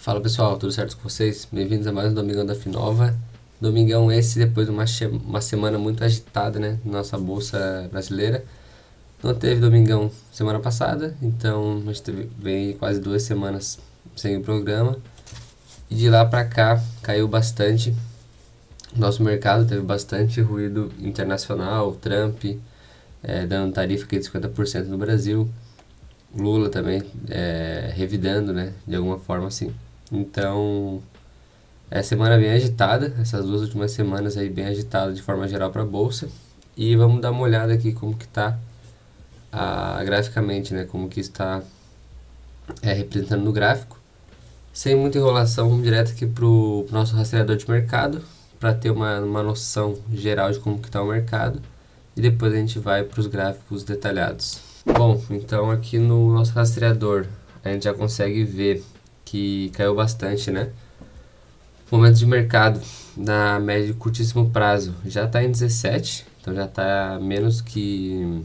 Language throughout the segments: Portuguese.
Fala pessoal, tudo certo com vocês? Bem-vindos a mais um Domingão da Finova. Domingão esse depois de uma semana muito agitada, né, na nossa bolsa brasileira. Não teve domingão semana passada, então a gente vem quase 2 semanas sem o programa. E de lá pra cá caiu bastante. Nosso mercado teve bastante ruído internacional, Trump dando tarifa aqui de 50% no Brasil, Lula também revidando, né, de alguma forma assim. Então, é semana bem agitada, essas 2 últimas semanas aí bem agitada de forma geral para a bolsa. E vamos dar uma olhada aqui como que está graficamente, né, como que está representando no gráfico. Sem muita enrolação, vamos direto aqui para o nosso rastreador de mercado, para ter uma noção geral de como que está o mercado. E depois a gente vai para os gráficos detalhados. Bom, então aqui no nosso rastreador a gente já consegue ver que caiu bastante, né? Momento de mercado na média de curtíssimo prazo já está em 17, então já está menos que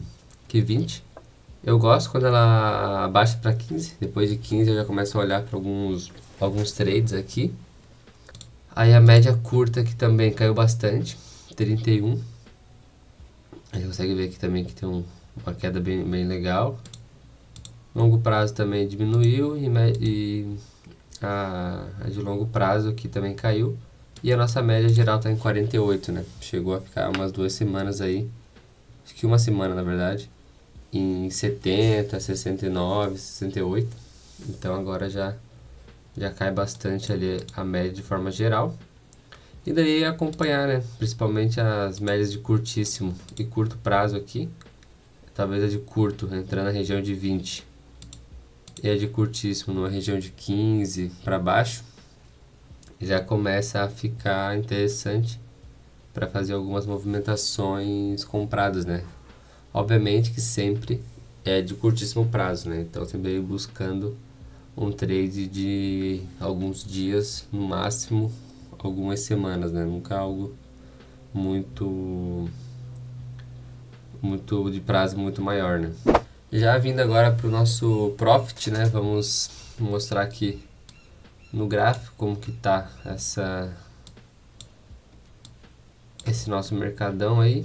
20. Eu gosto quando ela abaixa para 15, depois de 15 eu já começo a olhar para alguns trades aqui. Aí a média curta que também caiu bastante, 31. A gente consegue ver aqui também que tem uma queda bem legal. Longo prazo também diminuiu e a de longo prazo aqui também caiu. E a nossa média geral está em 48, né? Chegou a ficar umas 2 semanas aí, acho que uma semana na verdade, em 70, 69, 68. Então agora já cai bastante ali a média de forma geral. E daí acompanhar, né? Principalmente as médias de curtíssimo e curto prazo aqui. Talvez a de curto entrando na região de 20 e a de curtíssimo numa região de 15 para baixo, já começa a ficar interessante para fazer algumas movimentações compradas, né? Obviamente que sempre é de curtíssimo prazo, né? Então sempre buscando um trade de alguns dias, no máximo algumas semanas, né? Nunca algo muito de prazo muito maior, né? Já vindo agora para o nosso profit, né? Vamos mostrar aqui no gráfico como que tá esse nosso mercadão aí.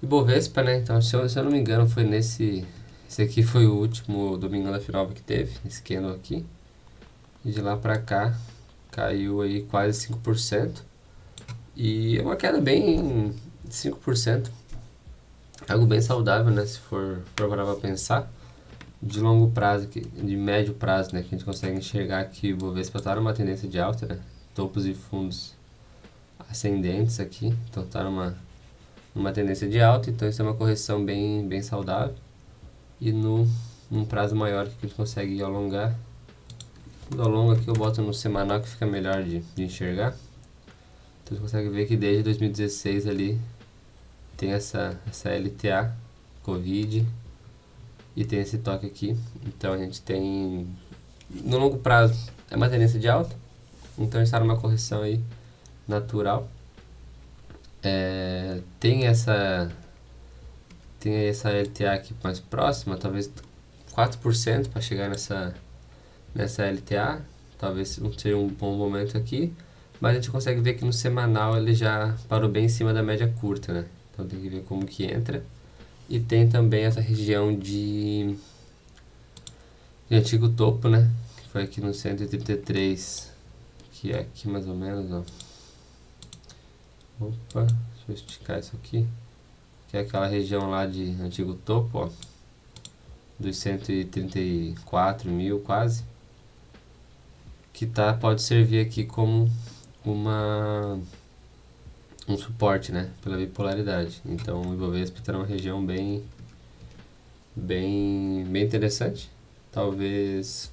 Ibovespa, né? Então, se eu não me engano, foi esse aqui foi o último Domingão da Finova que teve, esse candle aqui. E de lá pra cá caiu aí quase 5%. E é uma queda bem 5%. Algo bem saudável, né? Se for parar pra pensar. De longo prazo, de médio prazo, né? Que a gente consegue enxergar que o Ibovespa tá numa tendência de alta, né? Topos e fundos ascendentes aqui. Então tá numa tendência de alta, então isso é uma correção bem saudável. E num prazo maior que a gente consegue alongar. Ao longo aqui eu boto no semanal que fica melhor de enxergar. Então você consegue ver que desde 2016 ali tem essa LTA, Covid, e tem esse toque aqui. Então a gente tem, no longo prazo, é uma tendência de alta. Então a gente está numa correção aí natural. Tem essa LTA aqui mais próxima, talvez 4% para chegar nessa LTA. Talvez seja um bom momento aqui. Mas a gente consegue ver que no semanal ele já parou bem em cima da média curta, né? Então tem que ver como que entra. E tem também essa região de antigo topo, né? Que foi aqui no 133, que é aqui mais ou menos, ó. Opa, deixa eu esticar isso aqui. Que é aquela região lá de antigo topo, ó. Dos 134 mil quase. Que pode servir aqui como um suporte, né? Pela bipolaridade. Então o Ibovespa está numa região bem interessante. Talvez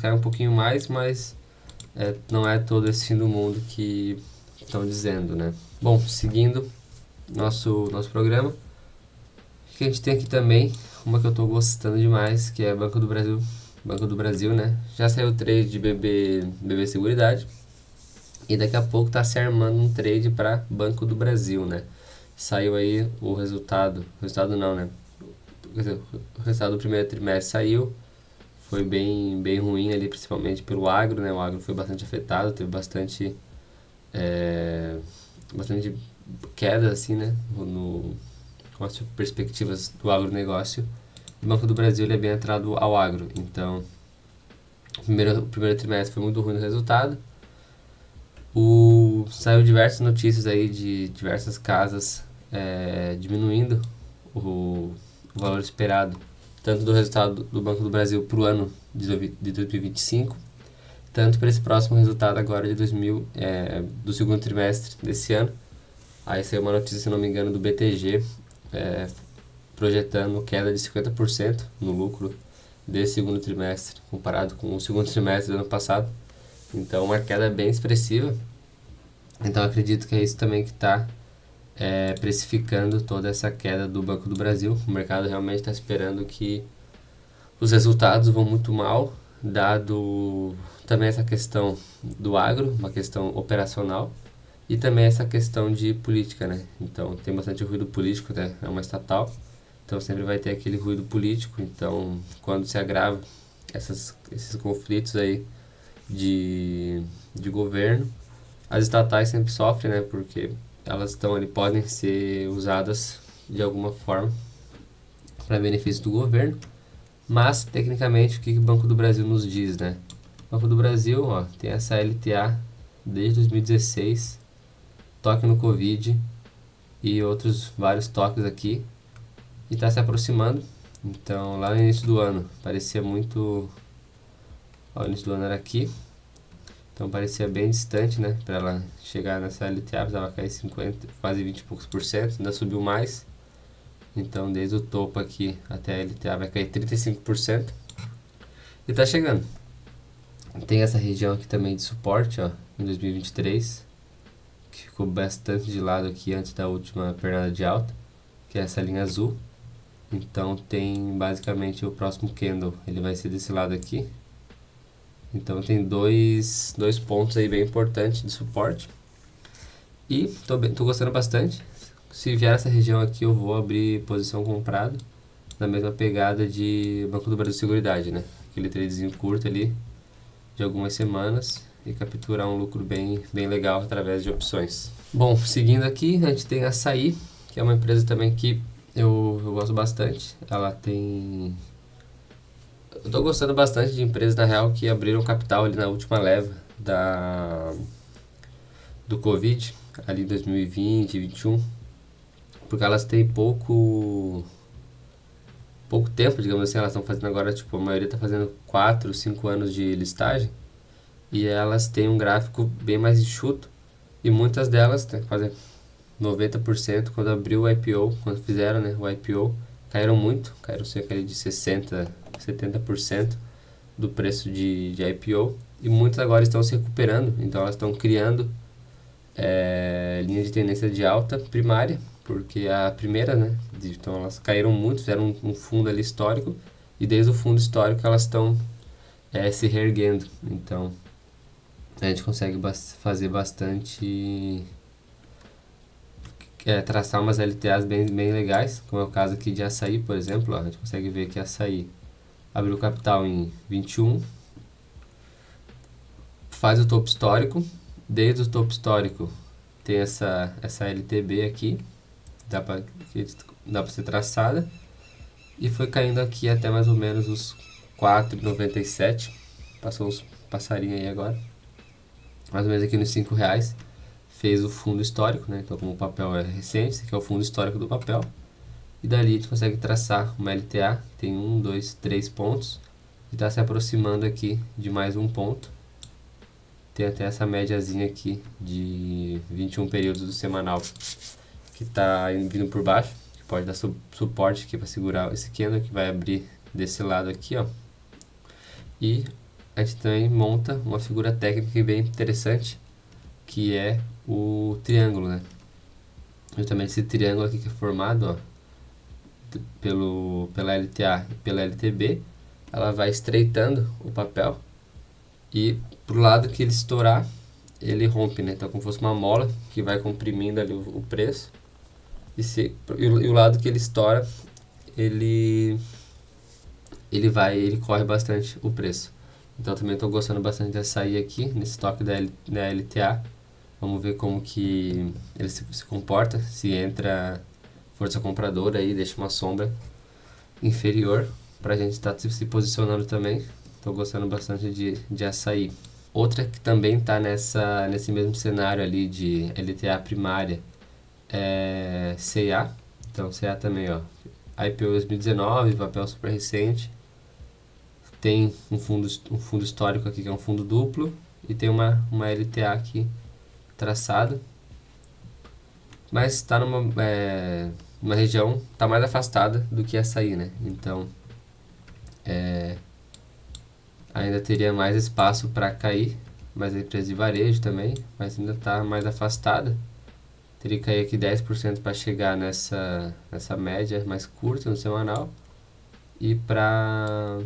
caia um pouquinho mais, mas não é todo esse fim do mundo que estão dizendo, né? Bom, seguindo nosso programa, o que a gente tem aqui também, uma que eu estou gostando demais, que é Banco do Brasil, né? Já saiu o trade de BB Seguridade e daqui a pouco está se armando um trade para Banco do Brasil, né? Saiu aí o resultado não, né? Quer dizer, o resultado do primeiro trimestre saiu, foi bem ruim ali, principalmente pelo agro, né? O agro foi bastante afetado, teve bastante queda, assim, né? Com as perspectivas do agronegócio. O Banco do Brasil ele é bem atrelado ao agro, então o primeiro trimestre foi muito ruim no resultado. Saiu diversas notícias aí de diversas casas diminuindo o valor esperado, tanto do resultado do Banco do Brasil para o ano de 2025, tanto para esse próximo resultado agora do segundo trimestre desse ano. Aí saiu uma notícia, se não me engano, do BTG, projetando queda de 50% no lucro desse segundo trimestre, comparado com o segundo trimestre do ano passado. Então, uma queda bem expressiva. Então, acredito que é isso também que está precificando toda essa queda do Banco do Brasil. O mercado realmente está esperando que os resultados vão muito mal, dado também essa questão do agro, uma questão operacional, e também essa questão de política, né? Então, tem bastante ruído político, né? É uma estatal, então sempre vai ter aquele ruído político. Então, quando se agrava esses conflitos aí de governo, as estatais sempre sofrem, né? Porque elas estão ali, podem ser usadas de alguma forma para benefício do governo, mas tecnicamente o que o Banco do Brasil nos diz, né? O Banco do Brasil, ó, tem essa LTA desde 2016, toque no Covid e outros vários toques aqui, e está se aproximando. Então, lá no início do ano parecia muito, ó, o início do ano era aqui, então parecia bem distante, né? Para ela chegar nessa LTA, precisava cair 50, quase 20 e poucos por cento, ainda subiu mais. Então, desde o topo aqui até a LTA vai cair 35%. E tá chegando. Tem essa região aqui também de suporte, ó, em 2023, que ficou bastante de lado aqui antes da última pernada de alta, que é essa linha azul. Então, tem basicamente o próximo candle, ele vai ser desse lado aqui. Então, tem dois pontos aí bem importantes de suporte. E tô gostando bastante. Se vier essa região aqui, eu vou abrir posição comprada, na mesma pegada de Banco do Brasil Seguridade, né? Aquele tradezinho curto ali, de algumas semanas, e capturar um lucro bem legal através de opções. Bom, seguindo aqui, a gente tem a Açaí, que é uma empresa também que eu gosto bastante. Ela tem... Eu tô gostando bastante de empresas, na real, que abriram capital ali na última leva do Covid, ali em 2020 e 2021, porque elas têm pouco tempo, digamos assim. Elas estão fazendo agora, tipo, a maioria está fazendo 4, 5 anos de listagem, e elas têm um gráfico bem mais enxuto, e muitas delas fazem 90%. Quando abriu o IPO, quando fizeram, né, o IPO, caíram cerca de 60, 70% do preço de IPO, e muitas agora estão se recuperando. Então elas estão criando linha de tendência de alta primária, porque a primeira, né, então elas caíram muito, fizeram um fundo ali histórico, e desde o fundo histórico elas estão se reerguendo. Então a gente consegue fazer bastante, traçar umas LTAs bem legais, como é o caso aqui de Açaí, por exemplo. Ó, a gente consegue ver que Açaí abriu capital em 21, faz o topo histórico, desde o topo histórico tem essa LTB aqui, dá para ser traçada, e foi caindo aqui até mais ou menos os 4,97, passou uns passarinhos aí agora, mais ou menos aqui nos R$5, fez o fundo histórico, né? Então, como o papel é recente, esse aqui é o fundo histórico do papel, e dali a gente consegue traçar uma LTA, tem 1, 2, 3 pontos, e está se aproximando aqui de mais um ponto. Tem até essa médiazinha aqui de 21 períodos do semanal, que está vindo por baixo, que pode dar suporte aqui para segurar esse candle, que vai abrir desse lado aqui, ó. E a gente também monta uma figura técnica bem interessante, que é o triângulo, né? Justamente esse triângulo aqui que é formado, ó, pela LTA e pela LTB, ela vai estreitando o papel, e pro lado que ele estourar, ele rompe, né? Então, como se fosse uma mola que vai comprimindo ali o preço, e o lado que ele estoura, ele ele corre bastante o preço. Então também estou gostando bastante de açaí aqui, nesse toque da LTA. Vamos ver como que ele se comporta, se entra força compradora aí, deixa uma sombra inferior pra gente estar se posicionando também. Estou gostando bastante de açaí. Outra que também está nesse mesmo cenário ali de LTA primária é C&A. Então C&A também, ó, IPO 2019, papel super recente. Tem um fundo histórico aqui que é um fundo duplo e tem uma LTA aqui traçada, mas está numa região, está mais afastada do que açaí, né? Então ainda teria mais espaço para cair, mas a empresa de varejo também, mas ainda está mais afastada. Teria que cair aqui 10% para chegar nessa média mais curta no semanal e para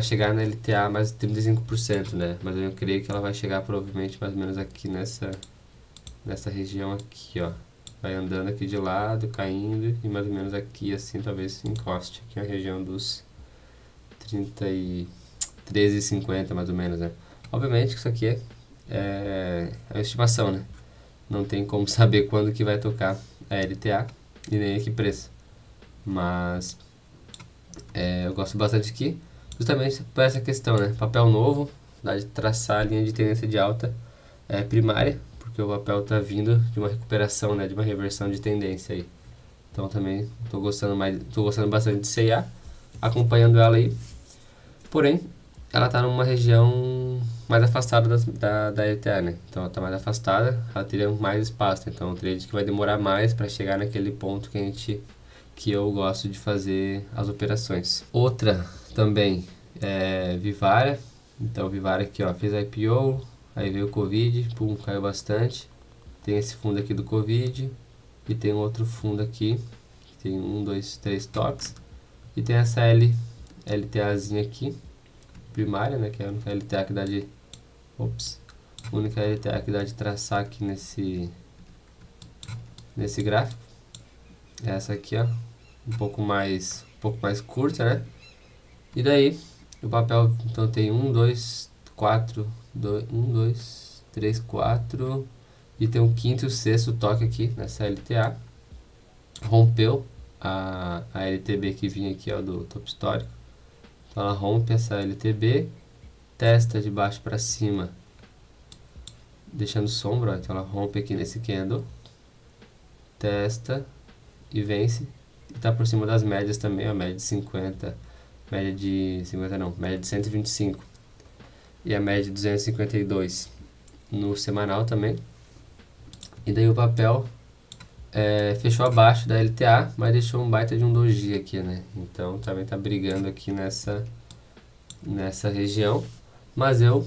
chegar na LTA mais 35%, né? Mas eu creio que ela vai chegar provavelmente mais ou menos aqui nessa região aqui, ó. Vai andando aqui de lado, caindo e mais ou menos aqui assim, talvez se encoste aqui na região dos 13,50 mais ou menos, né? Obviamente que isso aqui é uma estimação, né? Não tem como saber quando que vai tocar a LTA e nem a que preço. Mas eu gosto bastante aqui, justamente por essa questão, né? Papel novo, dá de traçar a linha de tendência de alta primária, porque o papel está vindo de uma recuperação, né? De uma reversão de tendência aí. Então também tô gostando bastante de C&A, acompanhando ela aí. Porém, ela está numa região mais afastada da LTA, né? Então ela está mais afastada, ela teria mais espaço. Então um trade que vai demorar mais para chegar naquele ponto que eu gosto de fazer as operações. Outra também é Vivara. Então Vivara aqui, ó, fez IPO, aí veio o Covid, pum, caiu bastante. Tem esse fundo aqui do Covid e tem outro fundo aqui, que tem 1, 2, 3 toques. E tem essa LTAzinha aqui, primária, né, que é a única LTA que dá de única LTA que dá de traçar aqui nesse gráfico. Essa aqui, ó, um pouco mais curta, né? E daí o papel então tem 1, 2, 4, 1, 2, 3, 4 e tem o quinto e o sexto toque aqui nessa LTA. Rompeu a LTB que vinha aqui, ó, do topo histórico. Então ela rompe essa LTB, testa de baixo para cima, deixando sombra, ó. Então ela rompe aqui nesse candle, testa e vence. E tá por cima das médias também, ó, média de 50, média de 50 não, média de 125 e a média de 252 no semanal também. E daí o papel fechou abaixo da LTA, mas deixou um baita de um doji aqui, né? Então também tá brigando aqui nessa região. Mas eu,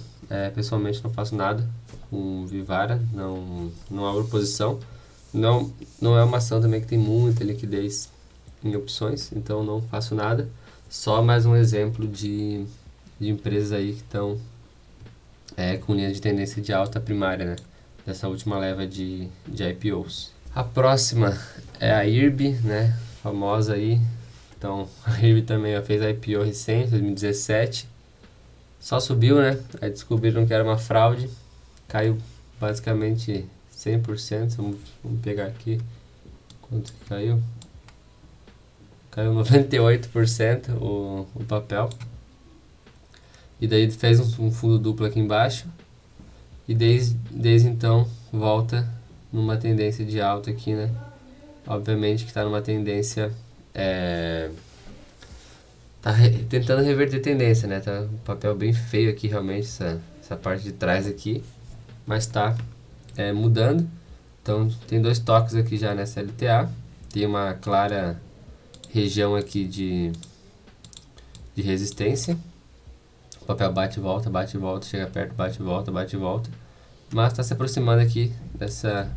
pessoalmente, não faço nada com Vivara, não abro posição. Não é uma ação também que tem muita liquidez em opções, então não faço nada. Só mais um exemplo de empresas aí que estão com linha de tendência de alta primária, né? Dessa última leva de IPOs. A próxima é a IRB, né? Famosa aí. Então, a IRB também fez a IPO recente, 2017. Só subiu, né? Aí descobriram que era uma fraude. Caiu basicamente 100%. Vamos pegar aqui. Quanto que caiu? Caiu 98% o papel. E daí fez um fundo duplo aqui embaixo. E desde então volta numa tendência de alta aqui, né? Obviamente que está numa tendência... tentando reverter tendência, né? Tá um papel bem feio aqui realmente, essa parte de trás aqui. Mas tá mudando. Então tem 2 toques aqui já nessa LTA. Tem uma clara região aqui de resistência. O papel bate e volta, chega perto, bate e volta. Mas está se aproximando aqui dessa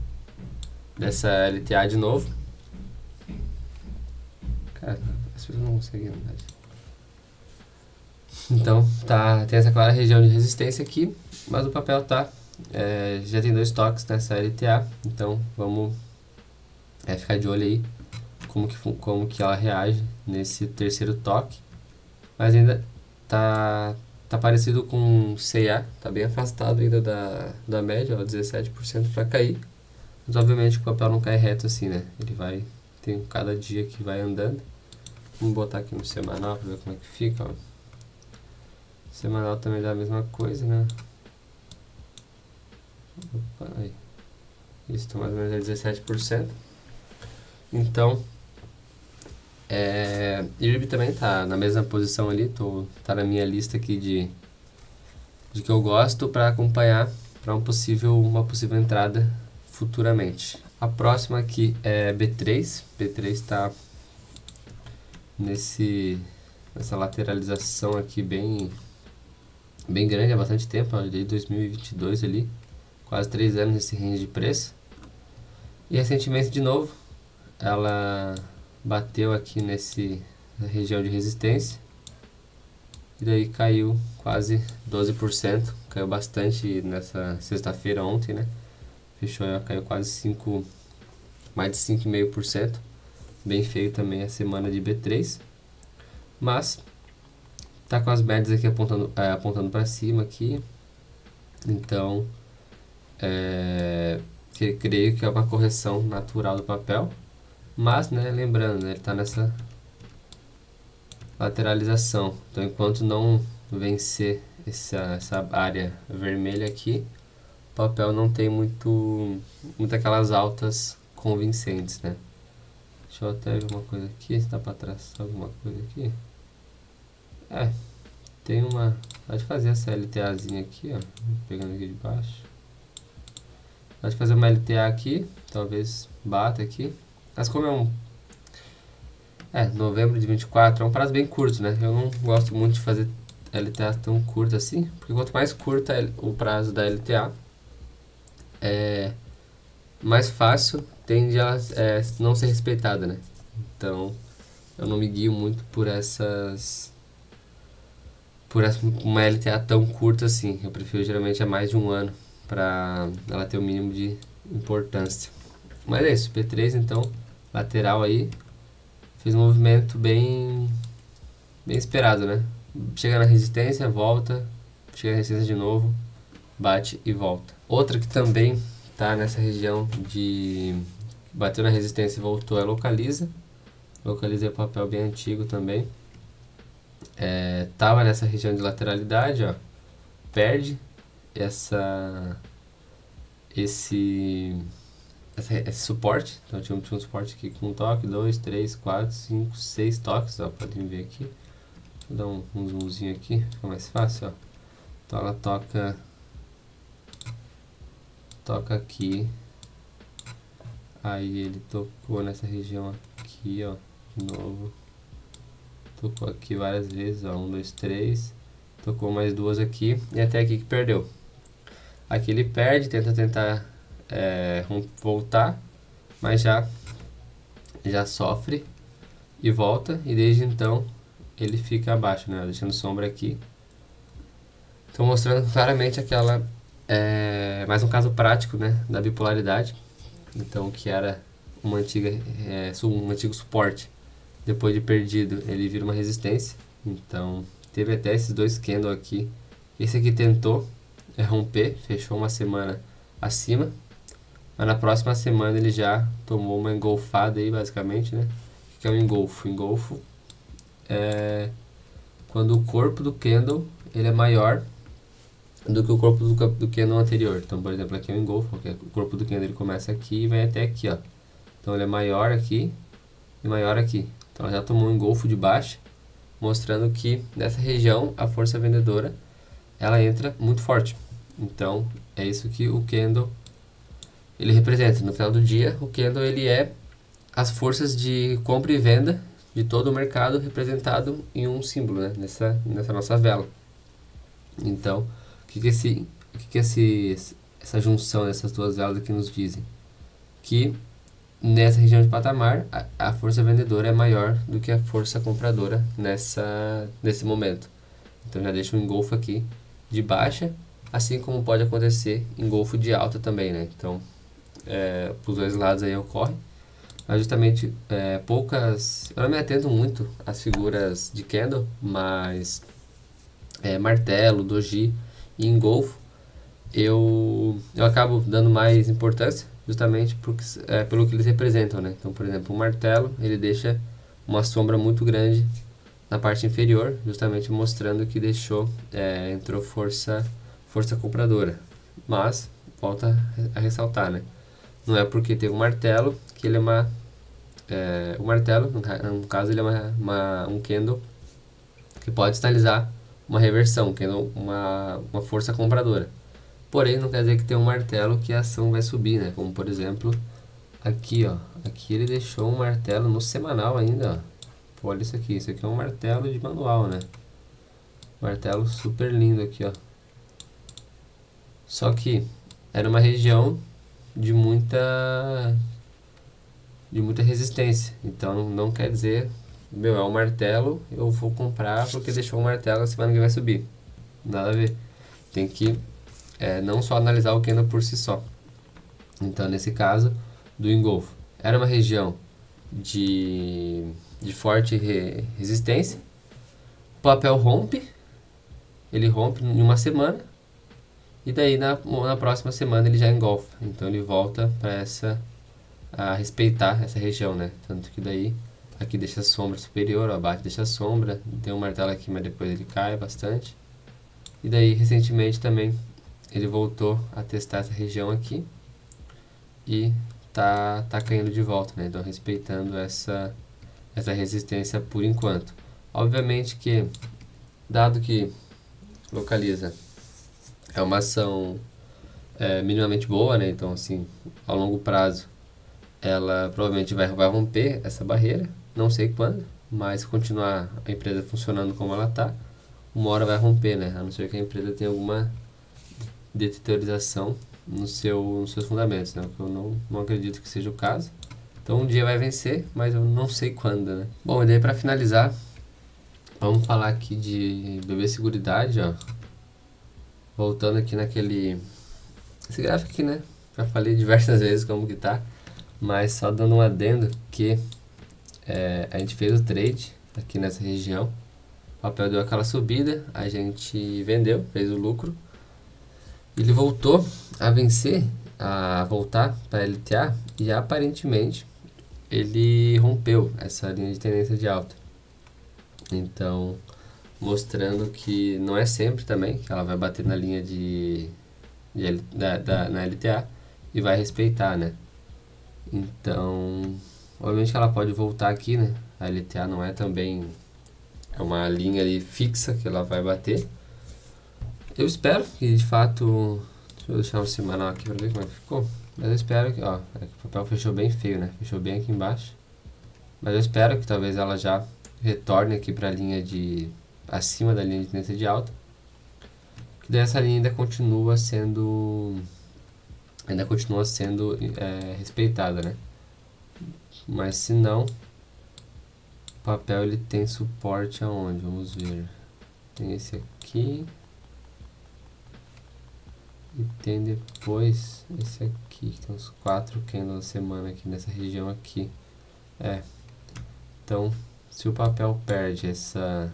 LTA de novo. Cara, as pessoas não conseguem andar. Então, tem essa clara região de resistência aqui, mas o papel já tem 2 toques nessa LTA, então vamos ficar de olho aí como que ela reage nesse terceiro toque, mas ainda tá parecido com C&A, tá bem afastado ainda da média, ó, 17% para cair, mas obviamente o papel não cai reto assim, né? Ele vai, tem cada dia que vai andando. Vamos botar aqui no semanal para ver como é que fica, ó. Semanal também dá a mesma coisa, né? Opa, aí. Isso, tá mais ou menos 17%. Então, IRB também tá na mesma posição ali, tá na minha lista aqui de que eu gosto para acompanhar para uma possível entrada futuramente. A próxima aqui é B3. B3 está nessa lateralização aqui bem grande há bastante tempo, ó, desde 2022 ali, quase 3 anos nesse range de preço. E recentemente de novo ela bateu aqui na região de resistência e daí caiu quase 12%, caiu bastante nessa sexta-feira ontem, né? Fechou, caiu quase mais de 5,5%, bem feio também a semana de B3, mas tá com as médias aqui apontando para cima aqui, então creio que é uma correção natural do papel, mas, né, lembrando, né, ele está nessa lateralização, então enquanto não vencer essa área vermelha aqui, o papel não tem muito aquelas altas convincentes, né? Deixa eu até ver uma coisa aqui, se dá para traçar alguma coisa aqui. Tem uma... Pode fazer essa LTAzinha aqui, ó, pegando aqui de baixo. Pode fazer uma LTA aqui, talvez bata aqui. Mas como novembro de 24 é um prazo bem curto, né? Eu não gosto muito de fazer LTA tão curta assim, porque quanto mais curta é o prazo da LTA, mais fácil tende a não ser respeitada, né? Então, eu não me guio muito por uma LTA tão curta assim. Eu prefiro geralmente mais de um ano para ela ter o mínimo de importância. Mas é isso, P3 então, lateral aí, fez um movimento bem esperado, né? Chega na resistência, volta, chega na resistência de novo, bate e volta. Outra que também tá nessa região de bateu na resistência e voltou é Localiza. Localiza é papel bem antigo também. Tava nessa região de lateralidade, ó, perde esse suporte. Então tinha um suporte aqui com um toque, 2, 3, 4, 5, 6 toques, ó, podem ver aqui. Vou dar um zoomzinho aqui, fica mais fácil, ó. Então ela toca aqui, aí ele tocou nessa região aqui, ó, de novo, tocou aqui várias vezes, ó, 1, 2, 3, tocou mais duas aqui e até aqui que perdeu. Aqui ele perde, tenta voltar, mas já sofre e volta, e desde então ele fica abaixo, né, deixando sombra aqui. Estou mostrando claramente aquela mais um caso prático, né, da bipolaridade. Então, que era um antigo suporte, depois de perdido ele vira uma resistência. Então teve até esses dois candles aqui. Esse aqui tentou romper, fechou uma semana acima, mas na próxima semana ele já tomou uma engolfada aí, basicamente, né? O que é um engolfo? Engolfo é quando o corpo do candle ele é maior do que o corpo do candle anterior. Então, por exemplo, aqui é um engolfo, porque o corpo do candle ele começa aqui e vai até aqui, ó. Então ele é maior aqui e maior aqui. Então ela já tomou um engolfo de baixa, mostrando que nessa região a força vendedora ela entra muito forte. Então é isso que o candle ele representa. No final do dia, o candle ele é as forças de compra e venda de todo o mercado representado em um símbolo, né? nessa nossa vela. Então, o que essa junção dessas duas velas aqui nos dizem? Que nessa região de patamar, a força vendedora é maior do que a força compradora nesse momento. Então já deixa um engolfo aqui de baixa, assim como pode acontecer engolfo de alta também, né? Então, os dois lados aí ocorre. Mas justamente poucas... Eu não me atento muito às figuras de candle, mas martelo, doji e engolfo eu acabo dando mais importância justamente pelo que eles representam, né? Então, por exemplo, o martelo, ele deixa uma sombra muito grande na parte inferior, justamente mostrando que entrou força compradora. Mas, volta a ressaltar, né? Não é porque tem um martelo que ele é o martelo, no caso, ele é um candle que pode sinalizar uma reversão, uma força compradora. Porém, não quer dizer que tem um martelo que a ação vai subir, né? Como, por exemplo, aqui, ó. Aqui ele deixou um martelo no semanal ainda, ó. Pô, olha isso aqui. Isso aqui é um martelo de manual, né? Martelo super lindo aqui, ó. Só que era uma região de muita resistência. Então, não quer dizer, é um martelo, eu vou comprar porque deixou um martelo, a semana que vai subir. Nada a ver. Tem que não só analisar o candle por si só. Então, nesse caso do engolfo, era uma região de forte resistência. O papel rompe, ele rompe em uma semana, e daí na próxima semana ele já engolfa. Então ele volta a respeitar essa região, né? Tanto que daí aqui deixa a sombra superior, abaixo deixa a sombra, tem um martelo aqui, mas depois ele cai bastante. E daí recentemente também ele voltou a testar essa região aqui e tá caindo de volta, né? Então respeitando essa resistência por enquanto. Obviamente que, dado que localiza é uma ação minimamente boa, né? Então assim, ao longo prazo ela provavelmente vai romper essa barreira, não sei quando, mas se continuar a empresa funcionando como ela está, uma hora vai romper, né? A não ser que a empresa tenha alguma deteriorização nos seus fundamentos, né? O que eu não acredito que seja o caso. Então um dia vai vencer, mas eu não sei quando, né? Bom, e daí para finalizar, vamos falar aqui de BB Seguridade, ó. Voltando aqui esse gráfico aqui, né? Já falei diversas vezes como que tá, mas só dando um adendo que a gente fez o trade aqui nessa região. O papel deu aquela subida, a gente vendeu, fez o lucro. Ele voltou a vencer, a voltar para LTA e aparentemente ele rompeu essa linha de tendência de alta. Então, mostrando que não é sempre também que ela vai bater na linha na LTA e vai respeitar, né? Então, obviamente que ela pode voltar aqui, né? A LTA não é também uma linha ali fixa que ela vai bater. Eu espero que de fato, deixa eu deixar um semanal aqui para ver como é que ficou. Mas eu espero que, ó, o papel fechou bem feio, né? Fechou bem aqui embaixo. Mas eu espero que talvez ela já retorne aqui para a linha acima da linha de tendência de alta. Que daí essa linha ainda continua sendo respeitada, né? Mas se não, o papel ele tem suporte aonde? Vamos ver. Tem esse aqui. E tem depois esse aqui, que tem uns 4 candles na semana aqui nessa região aqui. Então, se o papel perde essa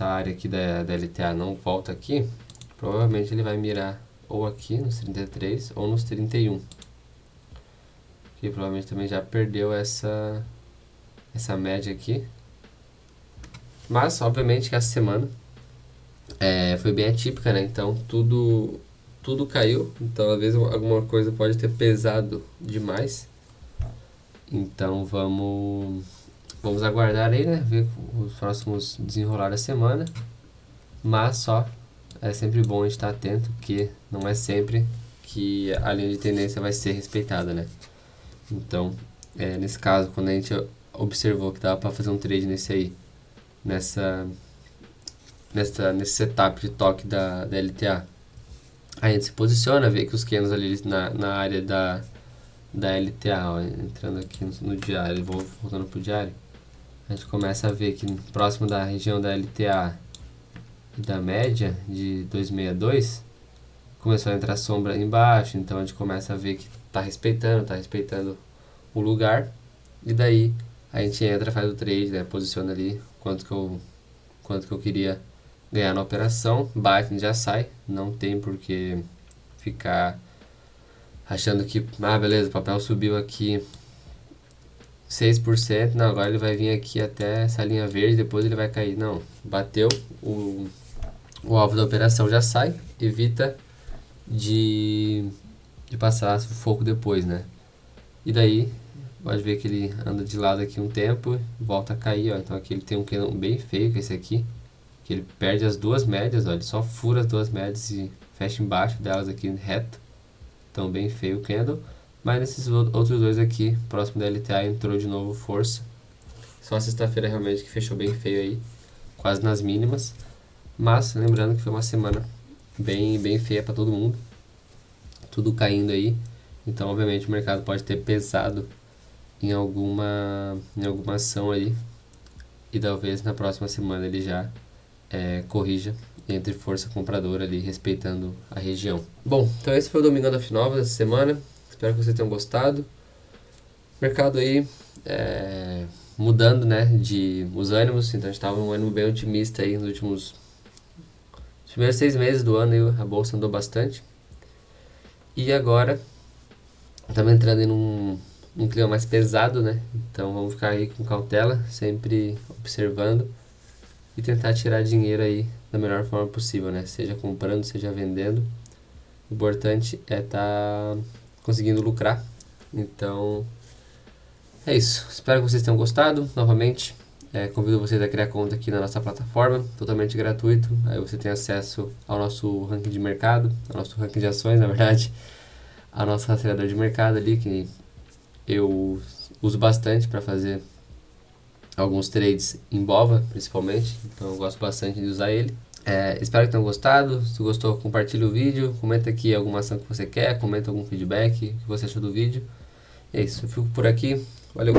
área aqui da LTA não volta aqui, provavelmente ele vai mirar ou aqui nos 33 ou nos 31. Que provavelmente também já perdeu essa média aqui. Mas, obviamente, que essa semana foi bem atípica, né? Então, tudo caiu. Então, às vezes, alguma coisa pode ter pesado demais. Então, vamos aguardar aí, né? Ver os próximos desenrolar da semana. Mas só é sempre bom a gente estar atento, que não é sempre que a linha de tendência vai ser respeitada, né? Então, nesse caso, quando a gente observou que dava para fazer um trade nesse setup de toque da LTA, a gente se posiciona, vê que os candles ali na área da LTA, ó, entrando aqui no diário, voltando pro diário, a gente começa a ver que próximo da região da LTA e da média de 262, começou a entrar sombra embaixo, então a gente começa a ver que tá respeitando o lugar, e daí a gente entra, faz o trade, né, posiciona ali quanto que eu queria ganhar na operação, bate e já sai, não tem por que ficar achando que, beleza, o papel subiu aqui 6%, não, agora ele vai vir aqui até essa linha verde, depois ele vai cair. Não, bateu, o alvo da operação já sai, evita de passar sufoco depois, né? E daí, pode ver que ele anda de lado aqui um tempo, volta a cair, ó. Então aqui ele tem um candle bem feio, que é esse aqui, que ele perde as duas médias, ó, ele só fura as duas médias e fecha embaixo delas aqui reto. Então bem feio o candle. Mas nesses outros dois aqui, próximo da LTA, entrou de novo força. Só sexta-feira realmente que fechou bem feio aí, quase nas mínimas. Mas lembrando que foi uma semana bem feia para todo mundo. Tudo caindo aí. Então obviamente o mercado pode ter pesado em alguma ação aí. E talvez na próxima semana ele já corrija entre força compradora ali, respeitando a região. Bom, então esse foi o Domingão da Finova dessa semana. Espero que vocês tenham gostado. Mercado aí mudando, né, os ânimos. Então a gente estava num ânimo bem otimista aí nos primeiros 6 meses do ano. Aí a bolsa andou bastante. E agora estamos entrando em um clima mais pesado, né? Então vamos ficar aí com cautela, sempre observando e tentar tirar dinheiro aí da melhor forma possível, né? Seja comprando, seja vendendo. O importante é estar conseguindo lucrar. Então é isso. Espero que vocês tenham gostado. Novamente, convido vocês a criar conta aqui na nossa plataforma, totalmente gratuito. Aí você tem acesso ao nosso ranking de mercado, ao nosso ranking de ações, na verdade, ao nosso rastreador de mercado ali, que eu uso bastante para fazer alguns trades em BOVA, principalmente. Então eu gosto bastante de usar ele. Espero que tenham gostado. Se gostou, compartilha o vídeo. Comenta aqui alguma ação que você quer. Comenta algum feedback, o que você achou do vídeo. É isso, eu fico por aqui. Valeu!